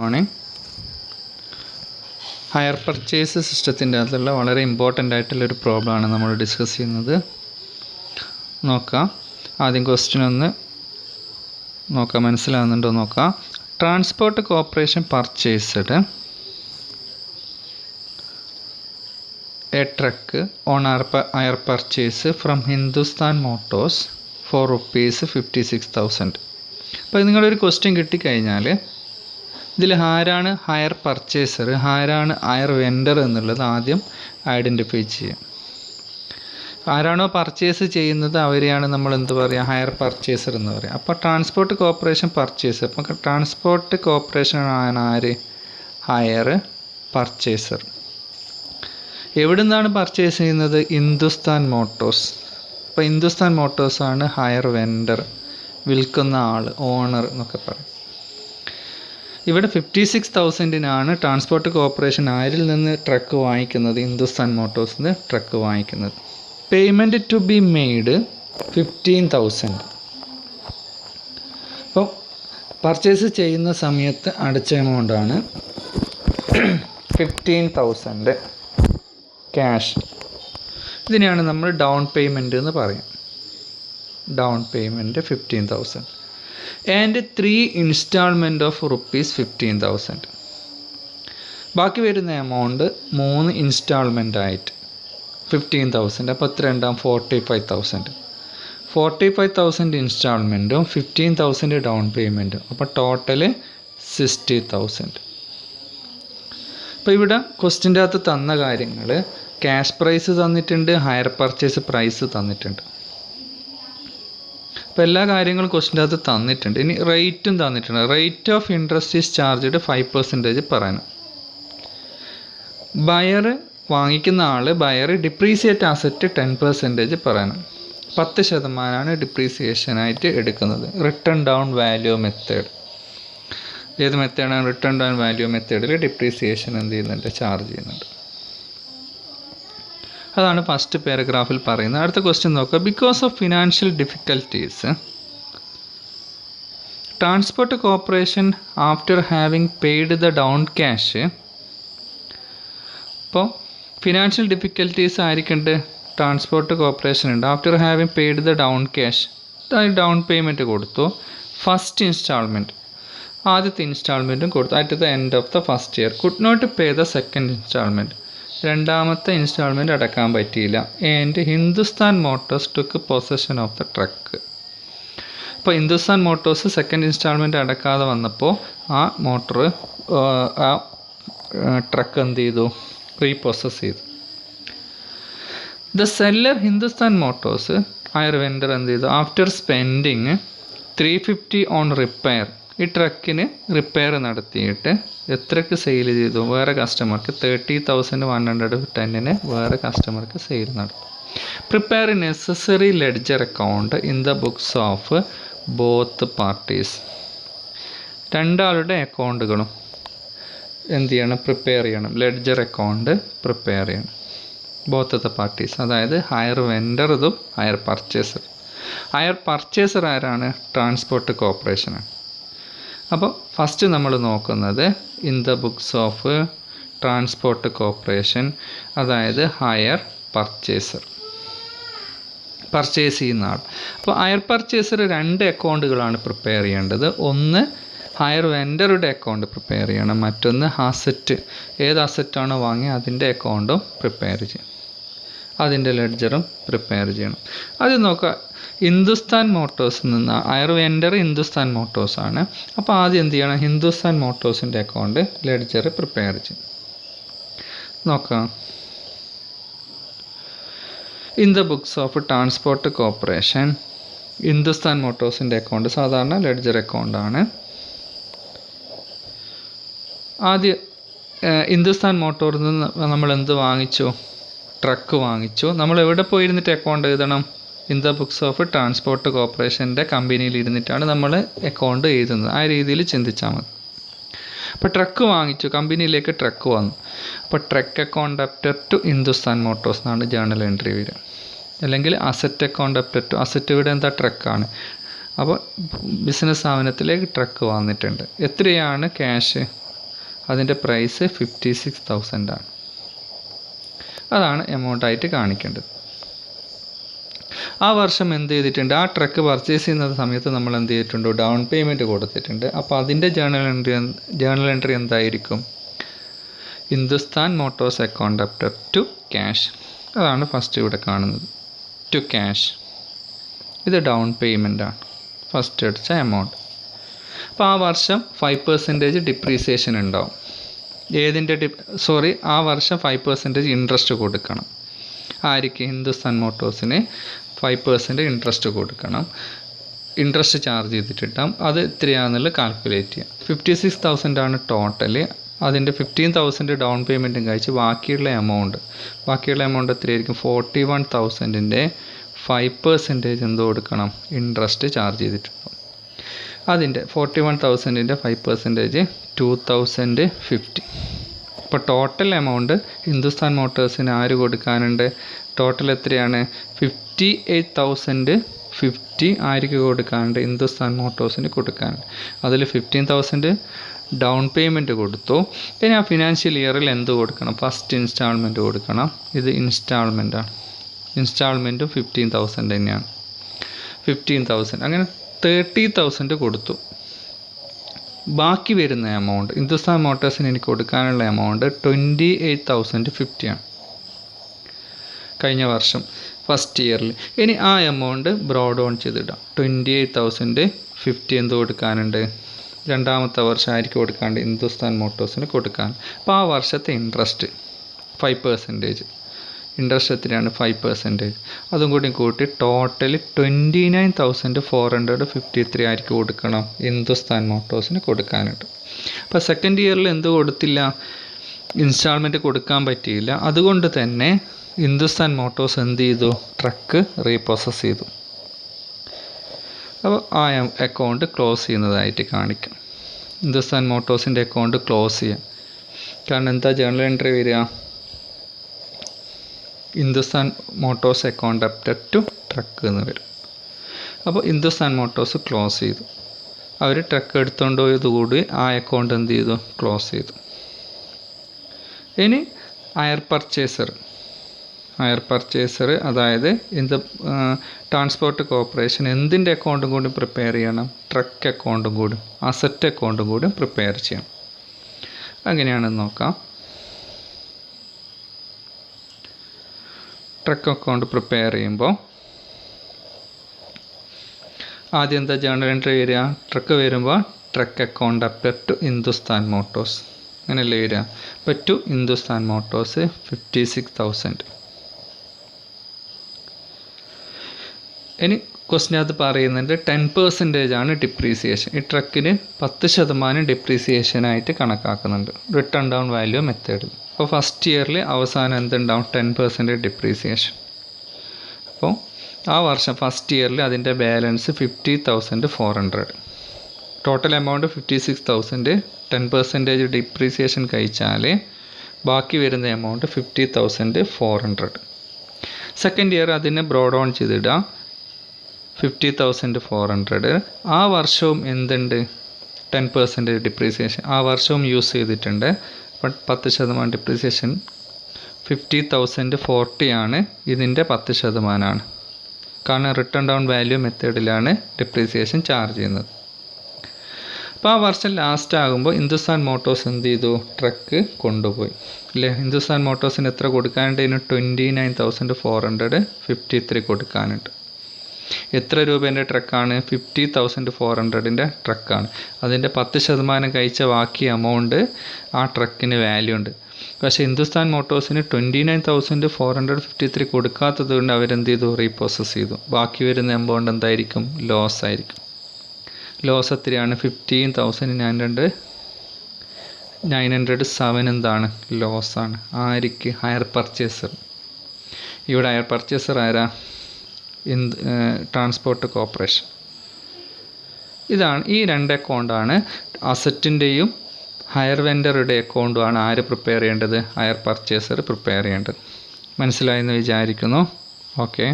Morning. Higher purchase സിസ്റ്റത്തിൻ്റെ അകത്തുള്ള വളരെ ഇമ്പോർട്ടൻ്റ് ആയിട്ടുള്ളൊരു പ്രോബ്ലമാണ് നമ്മൾ ഡിസ്കസ് ചെയ്യുന്നത്. നോക്കാം. ആദ്യം ക്വസ്റ്റ്യൻ ഒന്ന് നോക്കാം, മനസ്സിലാകുന്നുണ്ടോ നോക്കാം. Transport corporation purchased a truck on hire purchase from Hindustan Motors for ₹56,000. അപ്പോൾ നിങ്ങളൊരു ക്വസ്റ്റ്യൻ കിട്ടിക്കഴിഞ്ഞാൽ ഇതിൽ ആരാണ് ഹയർ പർച്ചേസർ, ആരാണ് ഹയർ വെൻഡർ എന്നുള്ളത് ആദ്യം ഐഡൻറ്റിഫൈ ചെയ്യാം. ആരാണോ പർച്ചേസ് ചെയ്യുന്നത് അവരെയാണ് നമ്മൾ എന്ത് പറയുക, ഹയർ പർച്ചേസർ എന്ന് പറയുക. അപ്പോൾ ട്രാൻസ്പോർട്ട് കോർപ്പറേഷൻ പർച്ചേസ്, അപ്പോൾ ട്രാൻസ്പോർട്ട് കോർപ്പറേഷൻ ആണ് ആര്, ഹയർ പർച്ചേസർ. എവിടെ നിന്നാണ് പർച്ചേസ് ചെയ്യുന്നത്, ഹിന്ദുസ്ഥാൻ മോട്ടോഴ്സ്. അപ്പോൾ ഹിന്ദുസ്ഥാൻ മോട്ടോഴ്സാണ് ഹയർ വെൻഡർ, വിൽക്കുന്ന ആൾ, ഓണർ എന്നൊക്കെ പറയും. ഇവിടെ 56,000-നാണ് ട്രാൻസ്പോർട്ട് കോർപ്പറേഷൻ ആരിൽ നിന്ന് ട്രക്ക് വാങ്ങിക്കുന്നത്, ഹിന്ദുസ്ഥാൻ മോട്ടോഴ്സിൽ നിന്ന് ട്രക്ക് വാങ്ങിക്കുന്നത്. Payment to be made 15,000. അപ്പോൾ പർച്ചേസ് ചെയ്യുന്ന സമയത്ത് അടച്ച എമൗണ്ടാണ് 15,000 ക്യാഷ്. ഇതിനെയാണ് നമ്മൾ ഡൗൺ പേയ്മെൻറ്റ് എന്ന് പറയും. Down payment 15,000 and 3 instalment of ₹15,000. ബാക്കി വരുന്ന എമൗണ്ട് 3 ഇൻസ്റ്റാൾമെൻ്റ് ആയിട്ട് 15,000. അപ്പോൾ എത്ര ഉണ്ടാകും, 45,000. 45,000 ഇൻസ്റ്റാൾമെൻറ്റും 15,000 ഡൗൺ പേയ്മെൻറ്റും, അപ്പോൾ ടോട്ടൽ 60,000. അപ്പോൾ ഇവിടെ ക്വസ്റ്റിൻ്റെ അകത്ത് തന്ന കാര്യങ്ങൾ ക്യാഷ് പ്രൈസ് തന്നിട്ടുണ്ട്, ഹയർ പർച്ചേസ് പ്രൈസ് തന്നിട്ടുണ്ട്. അപ്പോൾ എല്ലാ കാര്യങ്ങളും ക്വസ്റ്റിൻ്റെ അകത്ത് തന്നിട്ടുണ്ട്. ഇനി റേറ്റും തന്നിട്ടുണ്ട്. Rate of interest is charged 5% പറയണം. ബയർ വാങ്ങിക്കുന്ന ആൾ, ബയർ ഡിപ്രീസിയേറ്റ് അസറ്റ് 10% പറയണം. 10% ഡിപ്രീസിയേഷനായിട്ട് എടുക്കുന്നത്. Return down value method. ഏത് മെത്തേഡാണ്, റിട്ടേൺ ഡൗൺ വാല്യൂ മെത്തേഡിൽ ഡിപ്രീസിയേഷൻ എന്ത് ചെയ്യുന്നുണ്ട്, ചാർജ് ചെയ്യുന്നുണ്ട്. അതാണ് ഫസ്റ്റ് പാരഗ്രാഫിൽ പറയുന്നത്. അടുത്ത ക്വസ്റ്റ്യൻ നോക്കുക. Because of financial difficulties transport corporation after having paid the down cash. അപ്പോൾ ഫിനാൻഷ്യൽ ഡിഫിക്കൽട്ടീസ് ആയിരിക്കേണ്ടത് ട്രാൻസ്പോർട്ട് കോർപ്പറേഷൻ ഉണ്ട്. After having paid the down cash, down payment കൊടുത്തു. ഫസ്റ്റ് ഇൻസ്റ്റാൾമെൻറ്റ്, ആദ്യത്തെ ഇൻസ്റ്റാൾമെൻറ്റും കൊടുത്തു. At the end of the first year could not pay the second instalment. രണ്ടാമത്തെ instalment അടക്കാൻ പറ്റിയില്ല. And Hindustan Motors took possession of the truck. അപ്പോൾ Hindustan Motors second instalment അടക്കാതെ വന്നപ്പോൾ ആ ട്രക്ക് എന്ത് ചെയ്തു, റീപ്രൊസസ് ചെയ്തു. The seller Hindustan Motors, higher vendor എന്ത് ചെയ്തു, ആഫ്റ്റർ സ്പെൻഡിങ് 350 ഓൺ റിപ്പയർ, ഈ ട്രക്കിന് റിപ്പയർ നടത്തിയിട്ട് എത്രയ്ക്ക് സെയിൽ ചെയ്തു, വേറെ കസ്റ്റമർക്ക് 30,110 വേറെ കസ്റ്റമർക്ക് സെയിൽ നടത്തും. Prepare necessary ledger account in the books of both parties. രണ്ടാളുടെ അക്കൗണ്ടുകളും എന്ത് ചെയ്യണം, പ്രിപ്പയർ ചെയ്യണം. ലെഡ്ജർ അക്കൗണ്ട് പ്രിപ്പയർ ചെയ്യണം, ബോത്ത് ദ പാർട്ടീസ്. അതായത് ഹയർ വെൻഡർ ഇതും ഹയർ പർച്ചേസർ. ഹയർ പർച്ചേസർ ആരാണ്, ട്രാൻസ്പോർട്ട് കോർപ്പറേഷനാണ്. അപ്പോൾ ഫസ്റ്റ് നമ്മൾ നോക്കുന്നത് in the books of transport corporation, അതായത് ഹയർ പർച്ചേസർ, പർച്ചേസ് ചെയ്യുന്ന ആൾ. അപ്പോൾ ഹയർ പർച്ചേസർ 2 അക്കൗണ്ടുകളാണ് പ്രിപ്പയർ ചെയ്യേണ്ടത്. ഒന്ന് ഹയർ വെൻഡറുടെ അക്കൗണ്ട് പ്രിപ്പയർ ചെയ്യണം, മറ്റൊന്ന് അസറ്റ്, ഏത് അസറ്റാണോ വാങ്ങി അതിൻ്റെ അക്കൗണ്ടും പ്രിപ്പയർ ചെയ്യണം, അതിൻ്റെ ലെഡ്ജറും പ്രിപ്പയർ ചെയ്യണം. അത് നോക്കുക. ഹിന്ദുസ്ഥാൻ മോട്ടോഴ്സിൽ നിന്ന് ഹയർ വെൻഡർ ഹിന്ദുസ്ഥാൻ മോട്ടോഴ്സാണ്. അപ്പോൾ ആദ്യം എന്ത് ചെയ്യണം, ഹിന്ദുസ്ഥാൻ മോട്ടോഴ്സിൻ്റെ അക്കൗണ്ട് ലെഡ്ജർ പ്രിപ്പയർ ചെയ്യും. നോക്കാം. In the books of transport corporation, Hindustan മോട്ടോഴ്സിൻ്റെ അക്കൗണ്ട് സാധാരണ ലെഡ്ജർ അക്കൗണ്ടാണ്. ആദ്യം ഹിന്ദുസ്ഥാൻ മോട്ടോറിൽ നിന്ന് നമ്മൾ എന്ത് വാങ്ങിച്ചു, ട്രക്ക് വാങ്ങിച്ചു. നമ്മൾ എവിടെ പോയിരുന്നിട്ട് അക്കൗണ്ട് എഴുതണം, in the books of transport കോർപ്പറേഷൻ്റെ കമ്പനിയിൽ ഇരുന്നിട്ടാണ് നമ്മൾ അക്കൗണ്ട് എഴുതുന്നത്. ആ രീതിയിൽ ചിന്തിച്ചാൽ മതി. അപ്പോൾ ട്രക്ക് വാങ്ങിച്ചു, കമ്പനിയിലേക്ക് ട്രക്ക് വന്നു. അപ്പോൾ truck account debtor to Hindustan Motors എന്നാണ് ജേണൽ എൻട്രി വരിക. അല്ലെങ്കിൽ asset account debtor to, asset ഇവിടെ എന്താ, ട്രക്കാണ്. അപ്പോൾ ബിസിനസ് സ്ഥാപനത്തിലേക്ക് ട്രക്ക് വന്നിട്ടുണ്ട്. എത്രയാണ് ക്യാഷ്, അതിൻ്റെ പ്രൈസ് 56,000 ആണ്. അതാണ് എമൗണ്ടായിട്ട് കാണിക്കേണ്ടത്. ആ വർഷം എന്ത് ചെയ്തിട്ടുണ്ട്, ആ ട്രക്ക് പർച്ചേസ് ചെയ്യുന്ന സമയത്ത് നമ്മൾ എന്ത് ചെയ്തിട്ടുണ്ട്, ഡൗൺ പേയ്മെൻറ്റ് കൊടുത്തിട്ടുണ്ട്. അപ്പോൾ അതിൻ്റെ ജേണൽ എൻട്രി എന്തായിരിക്കും, Hindustan Motors account debtor to cash. അതാണ് ഫസ്റ്റ് ഇവിടെ കാണുന്നത്, ടു ക്യാഷ്. ഇത് ഡൗൺ പേയ്മെൻറ്റാണ്, ഫസ്റ്റ് അടിച്ച എമൗണ്ട്. അപ്പോൾ ആ വർഷം 5% ഡിപ്രീസിയേഷൻ ഉണ്ടാവും. ഏതിൻ്റെ ആ വർഷം 5% ഇൻട്രസ്റ്റ് കൊടുക്കണം. ആർക്ക്, ഹിന്ദുസ്ഥാൻ മോട്ടോഴ്സിന് 5% ഇൻട്രസ്റ്റ് കൊടുക്കണം. ഇൻട്രസ്റ്റ് ചാർജ് ചെയ്തിട്ടിട്ടാം. അത് എത്രയാണെന്നുള്ളത് കാൽക്കുലേറ്റ് ചെയ്യാം. 56,000 ആണ് ടോട്ടൽ. അതിൻ്റെ 15,000 ഡൗൺ പേയ്മെൻറ്റും കഴിച്ച് ബാക്കിയുള്ള എമൗണ്ട് എത്രയായിരിക്കും, 41,000-ൻ്റെ 5% എന്ത് കൊടുക്കണം, ഇൻട്രസ്റ്റ് ചാർജ് ചെയ്തിട്ടുണ്ടാവും. അതിൻ്റെ 41,000-ൻ്റെ 5% 2,050. ഇപ്പോൾ ടോട്ടൽ എമൗണ്ട് ഹിന്ദുസ്ഥാൻ മോട്ടോഴ്സിന് ആര് കൊടുക്കാനുണ്ട്, ടോട്ടൽ എത്രയാണ്, 58,050 ആർക്ക് കൊടുക്കാനുണ്ട്, ഹിന്ദുസ്ഥാൻ മോട്ടോഴ്സിന് കൊടുക്കാനുണ്ട്. അതിൽ 15,000 ഡൗൺ പേയ്മെൻറ്റ് കൊടുത്തു. പിന്നെ ആ ഫിനാൻഷ്യൽ ഇയറിൽ എന്ത് കൊടുക്കണം, ഫസ്റ്റ് ഇൻസ്റ്റാൾമെൻറ്റ് കൊടുക്കണം. ഇത് ഇൻസ്റ്റാൾമെൻറ്റാണ്. ഇൻസ്റ്റാൾമെൻറ്റും 15,000 തന്നെയാണ്. 15,000 അങ്ങനെ 30,000 കൊടുത്തു. ബാക്കി വരുന്ന എമൗണ്ട് ഹിന്ദുസ്ഥാൻ മോട്ടോഴ്സിന് എനിക്ക് കൊടുക്കാനുള്ള എമൗണ്ട് 28,050 ആണ് കഴിഞ്ഞ വർഷം ഫസ്റ്റ് ഇയറിൽ. ഇനി ആ എമൗണ്ട് ബ്രോഡ് ഓൺ ചെയ്തിടാം. 28,050 എന്ത് കൊടുക്കാനുണ്ട്, രണ്ടാമത്തെ വർഷം ആർക്ക് കൊടുക്കാണ്ട്, ഹിന്ദുസ്ഥാൻ മോട്ടോഴ്സിന് കൊടുക്കാൻ. അപ്പോൾ ആ വർഷത്തെ ഇൻട്രസ്റ്റ് 5%, ഇൻട്രസ്റ്റ് എത്രയാണ്, 5%. അതും കൂടി കൂട്ടി ടോട്ടൽ 29,453 ആർക്ക് കൊടുക്കണം, ഹിന്ദുസ്ഥാൻ മോട്ടോഴ്സിന് കൊടുക്കാനുണ്ട്. അപ്പോൾ സെക്കൻഡ് ഇയറിൽ എന്ത് കൊടുത്തില്ല, ഇൻസ്റ്റാൾമെൻറ്റ് കൊടുക്കാൻ പറ്റിയില്ല. അതുകൊണ്ട് തന്നെ ഹിന്ദുസ്ഥാൻ മോട്ടോഴ്സ് എന്ത് ചെയ്തു, ട്രക്ക് റീപ്രോസസ് ചെയ്തു. അപ്പോൾ ആ അക്കൗണ്ട് ക്ലോസ് ചെയ്യുന്നതായിട്ട് കാണിക്കാം. ഹിന്ദുസ്ഥാൻ മോട്ടോഴ്സിൻ്റെ അക്കൗണ്ട് ക്ലോസ് ചെയ്യാം. കാരണം എന്താ ജേണൽ എൻട്രി വരിക, Hindustan Motors account debtor to truck എന്ന് വരും. അപ്പോൾ ഹിന്ദുസ്ഥാൻ മോട്ടോഴ്സ് ക്ലോസ് ചെയ്തു. അവർ ട്രക്ക് എടുത്തുകൊണ്ട് പോയതുകൂടി ആ അക്കൗണ്ട് എന്ത് ചെയ്തു, ക്ലോസ് ചെയ്തു. ഇനി ഹയർ പർച്ചേസർ അതായത് ട്രാൻസ്പോർട്ട് കോർപ്പറേഷൻ എന്തിൻ്റെ അക്കൗണ്ടും കൂടി പ്രിപ്പയർ ചെയ്യണം, ട്രക്ക് അക്കൗണ്ടും കൂടി, അസറ്റ് അക്കൗണ്ടും കൂടി പ്രിപ്പയർ ചെയ്യണം. അങ്ങനെയാണെന്ന് നോക്കാം. ട്രക്ക് അക്കൗണ്ട് പ്രിപ്പയർ ചെയ്യുമ്പോൾ ആദ്യം എന്താ ജേണൽ എൻട്രി വരിക, ട്രക്ക് വരുമ്പോൾ truck account debtor to Hindustan Motors അങ്ങനെയല്ലേ വരിക. അപ്പോൾ ടു ഹിന്ദുസ്ഥാൻ മോട്ടോഴ്സ് 56,000. ഇനി ക്വസ്റ്റിനകത്ത് പറയുന്നുണ്ട് 10% ആണ് ഡിപ്രീസിയേഷൻ. ഈ ട്രക്കിന് 10% ഡിപ്രീസിയേഷനായിട്ട് കണക്കാക്കുന്നുണ്ട് റിട്ടേൺ ഡൗൺ വാല്യൂ മെത്തേഡിൽ. അപ്പോൾ ഫസ്റ്റ് ഇയറിൽ അവസാനം എന്തുണ്ടാവും, 10% ഡിപ്രീസിയേഷൻ. അപ്പോൾ ആ വർഷം ഫസ്റ്റ് ഇയറിൽ അതിൻ്റെ ബാലൻസ് 50,400. Total amount 56,000. 10% ഡിപ്രീസിയേഷൻ കഴിച്ചാൽ ബാക്കി വരുന്ന എമൗണ്ട് 50,400. സെക്കൻഡ് ഇയർ അതിനെ ബ്രോഡ് ഓൺ ചെയ്തിടുക 50,400. ആ വർഷവും എന്തുണ്ട്, 10% ഡിപ്രീസിയേഷൻ ആ വർഷവും യൂസ് ചെയ്തിട്ടുണ്ട്. അപ്പം 10% ഡിപ്രീസിയേഷൻ 50,040 ആണ്. ഇതിൻ്റെ 10%. കാരണം റിട്ടേൺ ഡൗൺ വാല്യൂ മെത്തേഡിലാണ് ഡിപ്രീസിയേഷൻ ചാർജ് ചെയ്യുന്നത്. അപ്പോൾ ആ വർഷം ലാസ്റ്റ് ആകുമ്പോൾ ഹിന്ദുസ്ഥാൻ മോട്ടോഴ്സ് എന്ത് ചെയ്തു, ട്രക്ക് കൊണ്ടുപോയി അല്ലേ. ഹിന്ദുസ്ഥാൻ മോട്ടോഴ്സിന് എത്ര കൊടുക്കാനുണ്ട്, ഇതിന് 29,453 കൊടുക്കാനുണ്ട്. എത്ര രൂപേൻ്റെ ട്രക്കാണ്, 50,400-ൻ്റെ ട്രക്കാണ്. അതിൻ്റെ 10% കഴിച്ച ബാക്കി എമൗണ്ട് ആ ട്രക്കിന് വാല്യൂ ഉണ്ട്. പക്ഷേ ഹിന്ദുസ്ഥാൻ മോട്ടോഴ്സിന് 29,453 കൊടുക്കാത്തത് കൊണ്ട് അവരെന്ത് ചെയ്തു, റീപ്രോസസ് ചെയ്തു. ബാക്കി വരുന്ന എമൗണ്ട് എന്തായിരിക്കും, ലോസ് ആയിരിക്കും. ലോസ് എത്രയാണ്, 15,907 എന്താണ്, ലോസാണ്. ആർക്ക്, ഹയർ പർച്ചേസർ. ഇവിടെ ഹയർ പർച്ചേസർ ആരാ, ട്രാൻസ്പോർട്ട് കോർപ്പറേഷൻ. ഇതാണ് ഈ രണ്ട് അക്കൗണ്ടാണ്, അസറ്റിൻ്റെയും ഹയർ വെൻഡറുടെ അക്കൗണ്ടുമാണ് ആര് പ്രിപ്പയർ ചെയ്യേണ്ടത്, ഹയർ പർച്ചേസർ പ്രിപ്പയർ ചെയ്യേണ്ടത്. മനസ്സിലായെന്ന് വിചാരിക്കുന്നു. ഓക്കെ.